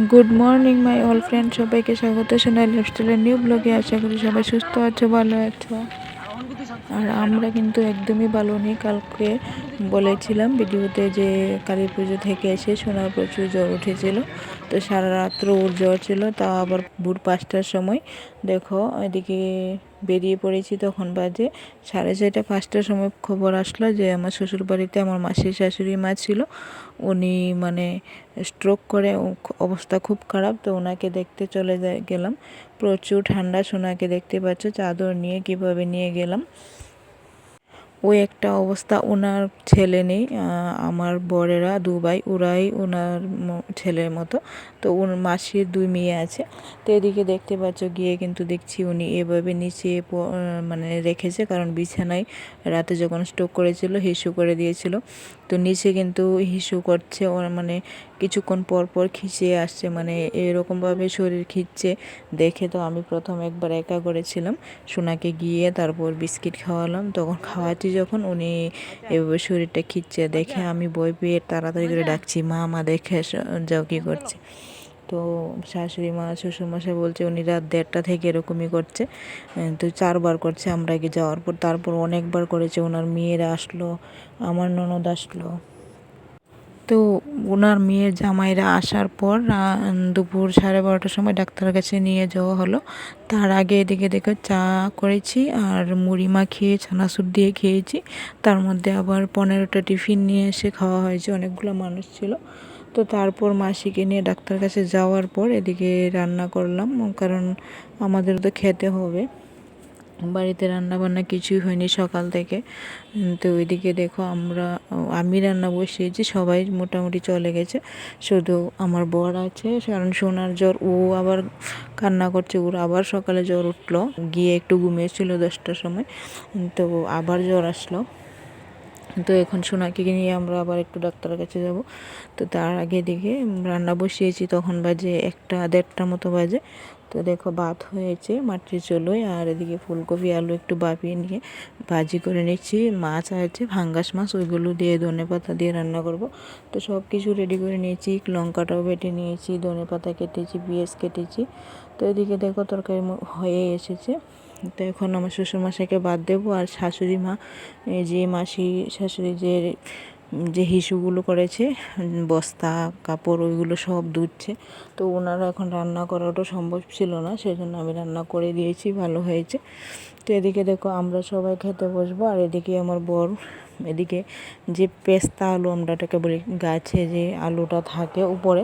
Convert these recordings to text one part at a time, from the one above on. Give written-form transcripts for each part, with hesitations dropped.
Good morning my all friend, সবাইকে স্বাগত Sonai লাইফস্টাইলের new ব্লগে। আশা করি সবাই সুস্থ আছো, ভালো আছো। আর আমরা কিন্তু একদমই ভালো নেই। কালকে বলেছিলাম ভিডিওতে যে কালী পুজো থেকে এসে সোনার প্রচুর জ্বর উঠেছিল, তো সারা রাত্র ওর জ্বর ছিল। তা আবার ভোর 5টার সময় দেখো এদিকে বেরিয়ে পড়েছি। তখন বাজে 6:30, 5টার সময় খবর আসলো যে আমার শ্বশুর বাড়িতে আমার মাসির শাশুড়ি মা ছিল, উনি মানে স্ট্রোক করে অবস্থা খুব খারাপ। তো ওনাকে দেখতে চলে গেলাম। প্রচুর ঠান্ডা, সোনাকে দেখতে পাচ্ছ চাদর নিয়ে কিভাবে নিয়ে গেলাম। ওই একটা অবস্থা। ওনার ছেলে নেই, আমার বরেরা 2 ভাই, ওরাই ওনার ছেলের মতো। তো ওর মাসির 2 মেয়ে আছে। তো এদিকে দেখতে পাচ্ছ গিয়ে কিন্তু দেখছি উনি এভাবে নিচে মানে রেখেছে, কারণ বিছানায় রাতে যখন স্ট্রোক করেছিল হিসু করে দিয়েছিল। তো নিচে কিন্তু হিসু করছে, ওর মানে কিছুক্ষণ পর পর খিঁচিয়ে আসছে, মানে এরকমভাবে শরীর খিঁচছে দেখে। তো আমি প্রথম একবার একা করেছিলাম, সোনাকে গিয়ে তারপর বিস্কিট খাওয়ালাম। তখন খাওয়াচ্ছি যখন উনি এভাবে শরীরটা খিঁচছে দেখে আমি ভয় পেয়ে তাড়াতাড়ি করে ডাকছি, মা মা দেখে যাও কী করছে। তো শাশুড়ি মা শ্বশুরমশাই বলছে উনি রাত 1:30 থেকে এরকমই করছে। তো 4বার করছে আমরা আগে যাওয়ার পর, তারপর অনেকবার করেছে। ওনার মেয়েরা আসলো, আমার ননদ আসলো। তো ওনার মেয়ের জামাইরা আসার পর দুপুর 12:30টার সময় ডাক্তারের কাছে নিয়ে যাওয়া হলো। তার আগে এদিকে দেখো চা করেছি আর মুড়ি মাখিয়ে চানাচুর দিয়ে খেয়েছি। তার মধ্যে আবার 15টা টিফিন নিয়ে এসে খাওয়া হয়েছে, অনেকগুলো মানুষ ছিল। তো তারপর মাসিকে নিয়ে ডাক্তারের কাছে যাওয়ার পর এদিকে রান্না করলাম, কারণ আমাদের তো খেতে হবে। বাড়িতে রান্না বান্না কিছুই হয়নি সকাল থেকে। তো ওইদিকে দেখো আমি রান্না বসিয়েছি, সবাই মোটামুটি চলে গেছে, শুধু আমার বর আছে। কারণ সোনার জ্বর, ও আবার কান্না করছে, ওর আবার সকালে জ্বর উঠলো, গিয়ে একটু ঘুমিয়েছিল 10টার সময়, তো আবার জ্বর আসলো। তো এখন সোনাকে নিয়ে আমরা আবার একটু ডাক্তারের কাছে যাব। তো তার আগে দিকে রান্না বসিয়েছি, তখন বাজে 1টা 1:30 মতো বাজে। তো দেখো ভাত হয়েছে মাটির চুলোয়, আর এদিকে ফুলকপি আলু একটু ভাপিয়ে নিয়ে ভাজি করে নিচ্ছি। মাছ আছে, ভাঙ্গাস মাছ, ওইগুলো দিয়ে ধনেপাতা দিয়ে রান্না করব। তো সব কিছু রেডি করে নিয়েছি, লঙ্কাটাও বেটে নিয়েছি, ধনেপাতা কেটেছি, পেঁয়াজ কেটেছি। তো এদিকে দেখো তরকারি হয়ে এসেছে। তো এখন আমার শ্বশুরমশাইকে ভাত দেবো, আর শাশুড়ি মা যে মাসি শাশুড়ি যে হিসুগুলো করেছে, বস্তা কাপড় ওইগুলো সব ধুচ্ছে। তো ওনারা এখন রান্না করাটা সম্ভব ছিল না, সেজন্য আমি রান্না করে দিয়েছি, ভালো হয়েছে। তো এদিকে দেখো আমরা সবাই খেতে বসবো। আর এদিকে আমার বর এদিকে যে পেস্তা আলু আমরা এটাকে বলি, গাছে যে আলুটা থাকে উপরে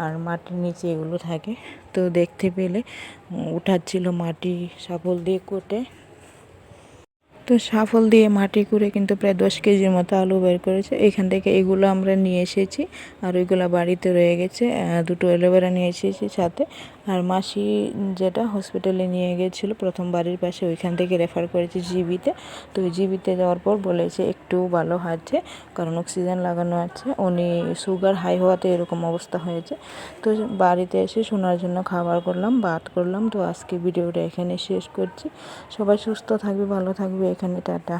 আর মাটির নিচে এগুলো থাকে, তো দেখতে পেলে উঠাচ্ছিল মাটি শাবল দিয়ে কুটে। তো শাফল দিয়ে মাটি করে কিন্তু প্রায় 10 কেজির মতো আলু বের করেছে। এখান থেকে এগুলো আমরা নিয়ে এসেছি, আর ওইগুলো বাড়িতে রয়ে গেছে। 2টো অ্যালোভেরা নিয়ে এসেছি সাথে। আর মাসি যেটা হসপিটালে নিয়ে গেছিলো প্রথম বাড়ির পাশে, ওইখান থেকে রেফার করেছি জিবিতে। তো ওই জিবিতে যাওয়ার পর বলেছে একটু ভালো হয়েছে, কারণ অক্সিজেন লাগানো আছে। উনি সুগার হাই হওয়াতে এরকম অবস্থা হয়েছে। তো বাড়িতে এসে শোনার জন্য খাবার করলাম, ভাত করলাম। তো আজকে ভিডিওটা এখানে শেষ করছি। সবাই সুস্থ থাকবে, ভালো থাকবে। এখানে টাটা।